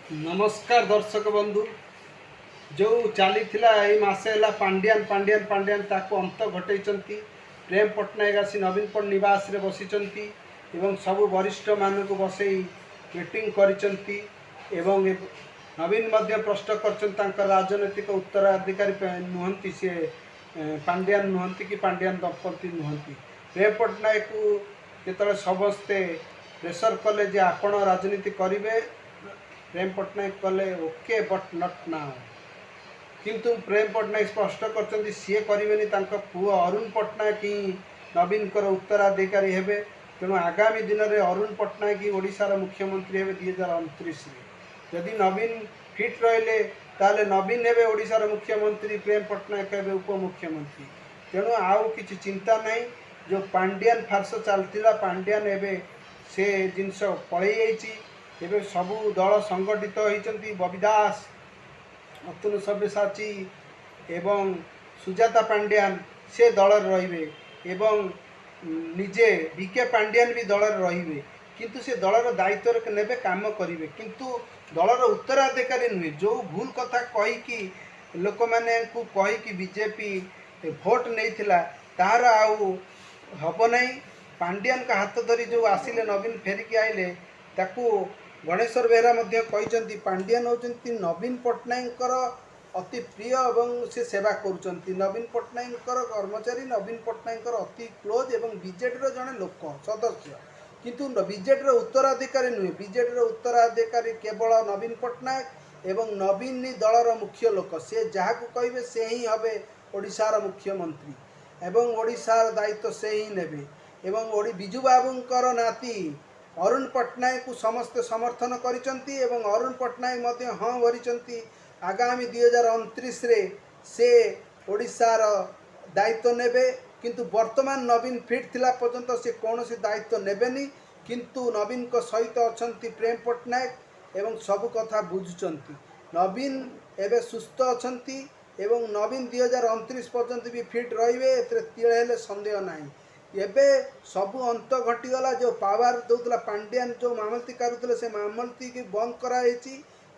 नमस्कार दर्शक बंधु। जो चली मसे है पांड्यान पांड्यान पांड्यान ताको अंत घटे प्रेम पट्टनायक आसी नवीन पट्ट निवास रे बसी सबु वरिष्ठ मान को बसई मीटिंग करिसंती एवं नवीन मध्य प्रश्न कर राजनैतिक उत्तराधिकारी नुहंती सी पांड्यान नुहंती कि पांड्यान दंपति नुहंती। प्रेम पट्टनायक को जो समस्ते प्रेसर कले जे आपण राजनीति करेंगे, प्रेम पट्टनायक कले ओके बट नट नाउ। किंतु प्रेम पट्टनायक स्पष्ट कर सी करेनि पुओ अरुण पट्टनायक ही नवीन उत्तराधिकारी हेबे। तेणु आगामी दिन में अरुण पट्टनायक ही ओडिशार मुख्यमंत्री हेबे 2029। जदि नवीन फिट रहिले ताले नवीन हेबे ओडिशार मुख्यमंत्री, प्रेम पट्टनायक हेबे उपमुख्यमंत्री। तेणु आउ किछि चिंता नहीं। जो पांड्यान फार्स चलता पांड्यान एवं से जिनस पलि एवं सबू दल संगठित होती। बबी दास, अतुल सब्यसाची एवं सुजाता पांड्यान से दल रे एवं निजे बीके पांड्यान भी दल रे, किंतु से दलर दायित्व ने काम करेंगे। किंतु दलर उत्तराधिकारी नुहे। जो भूल कथा कहीकि लोक मैंने कहीकि बीजेपी भोट नहीं तार आउ हम नहीं। पांड्यान का हाथ धरी जो आसिले नवीन फेरिकी आइले ताकू गणेश्वर बेहरा कहते पांड्यान होती नवीन पट्टनायक अति प्रिय एवं से सेवा करुँच। नवीन पट्टनायक कर्मचारी, नवीन पट्टनायक अति क्लोज एवं बीजेडी जड़े लोक सदस्य, किंतु बीजेडी उत्तराधिकारी नुहे। बीजेडी उत्तराधिकारी केवल नवीन पट्टनायक एवं नवीन दलर मुख्य लोक। से जहाँ कहे से ही हे ओडिशार मुख्यमंत्री एवं ओडिशार दायित्व से ही नेबे। एवं बिजू बाबूंकर नाती अरुण पट्टनायक को समस्ते समर्थन करिसंती एवं अरुण पट्टनायक हाँ भरी आगामी 2029 रे से ओडिशार दायित्व नेबे। किंतु वर्तमान नवीन फिट थिला पर्यंत से कौन सी दायित्व नेबेनी। किंतु नवीन को सहित अच्छा प्रेम पट्टनायक एवं सब कथा बुझुचंती। नवीन एवं सुस्थ अच्छा एवं नवीन 2029 पर्यंत भी फिट रे तिले सन्देह नहीं। एबे सबू अंत घटीगला। जो पावर दौला पांड्यान जो मामलती करुले से मामलती की बंद कराई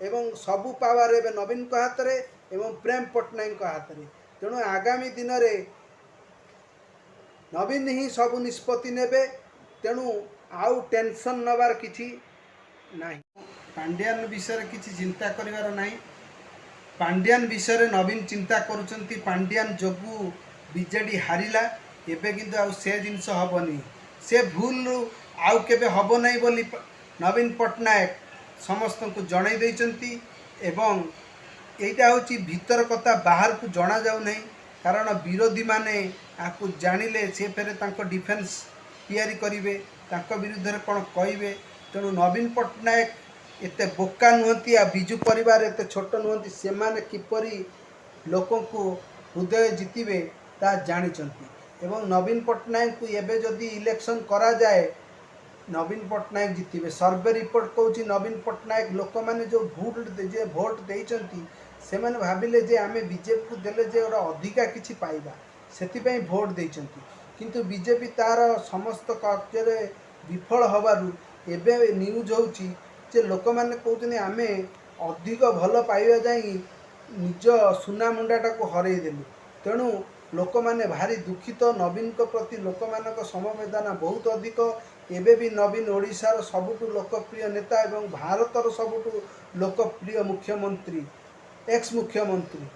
एवं सबू पावर एवं नवीन को हाथ में एवं प्रेम पट्टनायक हाथ में। तेणु आगामी दिन में नवीन ही सबू निष्पत्ति नेबे। तेणु आउ टेंशन नबार किछि नहीं। पांड्यान विषय किछि चिंता करिवार नहीं। पांड्यान विषय नवीन चिंता करुचंती। पांड्यान जोगु बीजेडी हारिला एबे किंतु आउ से जिनस हेनी। से भूल आउ केबे हब नहीं बोली नवीन पट्टनायक समस्त को जणाई देइचंती। एवं एटा होची भीतर कथा बाहर को जना जाऊ नहीं। कारण विरोधी माने आपको जानिले से फेरे तांको डिफेन्स तैयारी करिवे, तांको विरुद्ध कौन कहिबे। तेणु नवीन पट्टनायक एते बोका नुहंती आ बिजू परिवार एते छोट नुहंती। से माने किपरि लोकों को हृदय जितिबे ता जानिचंती। एवं नवीन पट्टनायक को एबे जदि इलेक्शन करा जाए नवीन पट्टनायक जितिबे। सर्वे रिपोर्ट कहूँ नवीन पट्टनायक लोक मैंने जो भोट देइचंती से मैंने भाविले जे आमे बीजेपी को देले जे ओरा अधिका किछि पाइबा सेतिपई भोट देइचंती। किंतु बीजेपी तार समस्त कार्य विफल होबारु एबे न्यूज होची जे लोक मैंने कहते आमे अधिक भल पाइबा जाई निज सुना मुंडाटा को हरई देलु। तेणु लोक मैंने भारी दुखित। नवीन को प्रति लोक मान समवेदना बहुत अधिक। एबे भी नवीन ओडिशार सबुठु लोकप्रिय नेता एवं भारतर सबुठु लोकप्रिय मुख्यमंत्री, एक्स मुख्यमंत्री।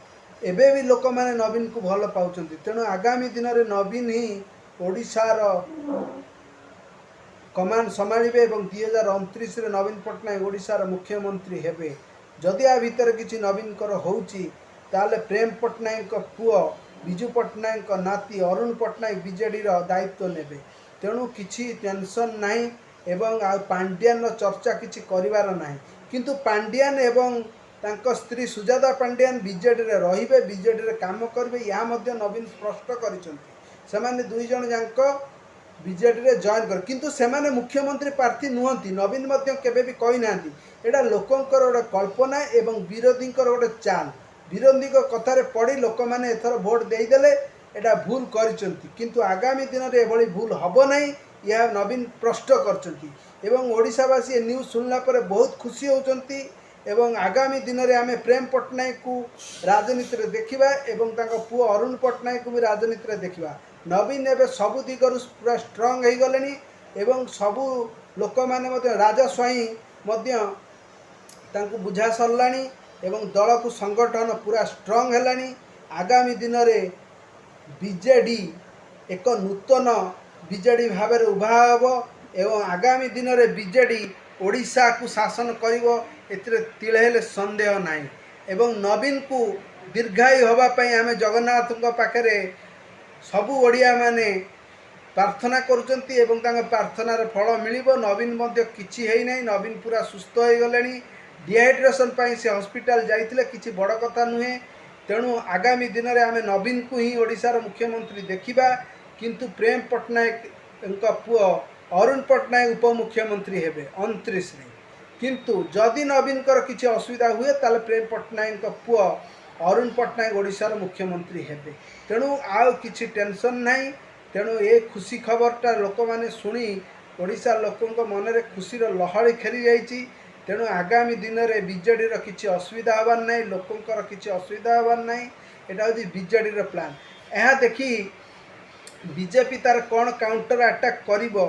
एबे भी लोक मैंने नवीन को भल पाउचंती। तेणु आगामी दिन में नवीन ही ओडिशार कमान संभाळिबे एवं 2029 रे नवीन पट्टनायक ओडिशार मुख्यमंत्री हेबे। जदि आ भीतर किछि नवीन कर होउची ताले प्रेम पट्टनायक पुओ बिजू पट्टनायक नाती अरुण पट्टनायक बीजेडी दायित्व नेबे। तेणु किछि टेंशन नहीं एवं आ पांड्यान चर्चा किछि करिवार नहीं। किंतु पांड्यान एवं तांको स्त्री सुजाता पांड्यान बीजेडी रे रहिबे, बीजेडी रे काम करबे। या मध्ये नवीन स्पष्ट करिसंती सेमाने दुई जण जांको बीजेडी रे जॉइन कर। किंतु सेमाने मुख्यमंत्री प्रार्थी नुहंती। नवीन मध्ये केबे भी कहि नांती। एडा लोकंकर गोटे कल्पना एवं विरोधींकर गोटे चाल। विरोधी कथार पड़ी लोक मैंने एथर भोट देदेले एटा भूल करिसंती। किंतु आगामी दिन में एभली भूल हब नहीं। यह नवीन प्रश्न करचंती एवं ओडिशावासी न्यूज सुनला पर बहुत खुशी होचंती एवं आगामी दिन में आम प्रेम पट्टनायक को राजनीति में देखा एवं पुओ अरुण पट्टनायक को भी राजनीति में देखा। नवीन एवं सबु दिगरु पूरा स्ट्रंग हो गले एवं सबू लोक मैंने राजा स्वाई बुझा सरला एवं दल को संगठन पूरा स्ट्रंग है। आगामी दिन में बीजेडी एक नूतन बीजेडी भाव में उभा हम एवं आगामी दिन में बीजेडी ओडिशा को शासन करिवो एतिरे तिळे संदेह नहीं। एवं नवीन को दीर्घायु होगापाई आम जगन्नाथ पाखे सबू ओडिया माने प्रार्थना करुचंती एवं प्रार्थनार फल मिलिबो। नवीन मध्य किछि हेई नै, नवीन पूरा सुस्थ हो गले। डिहाइड्रेशन पाई से हॉस्पिटल जाइतिले किछि बड़ कथा नुहे। तेणु आगामी दिन में आम नवीन को ही ओडिशार मुख्यमंत्री देखिबा, किंतु प्रेम पट्टनायक पुओ अरुण पट्टनायक उपमुख्यमंत्री हेबे 29 रे। किंतु जदि नवीन किछि असुविधा हुए ताले प्रेम पट्टनायक पुओ अरुण पट्टनायक ओडिशार मुख्यमंत्री हेबे। तेणु आउ किछि टेंशन नहीं। तेणु ये खुशी खबरटा लोक मैंने शुणी ओडिशा लोकों मन में खुशीर लहरी खेली जाइए। तेणु आगामी दिन में बीजेडी किसी असुविधा हबार ना, लोकंर किसी असुविधा हबार ना। यहाँ हूँ बीजेडी प्लान। यह देखी बीजेपी तार कौन काउंटर अटैक करिवो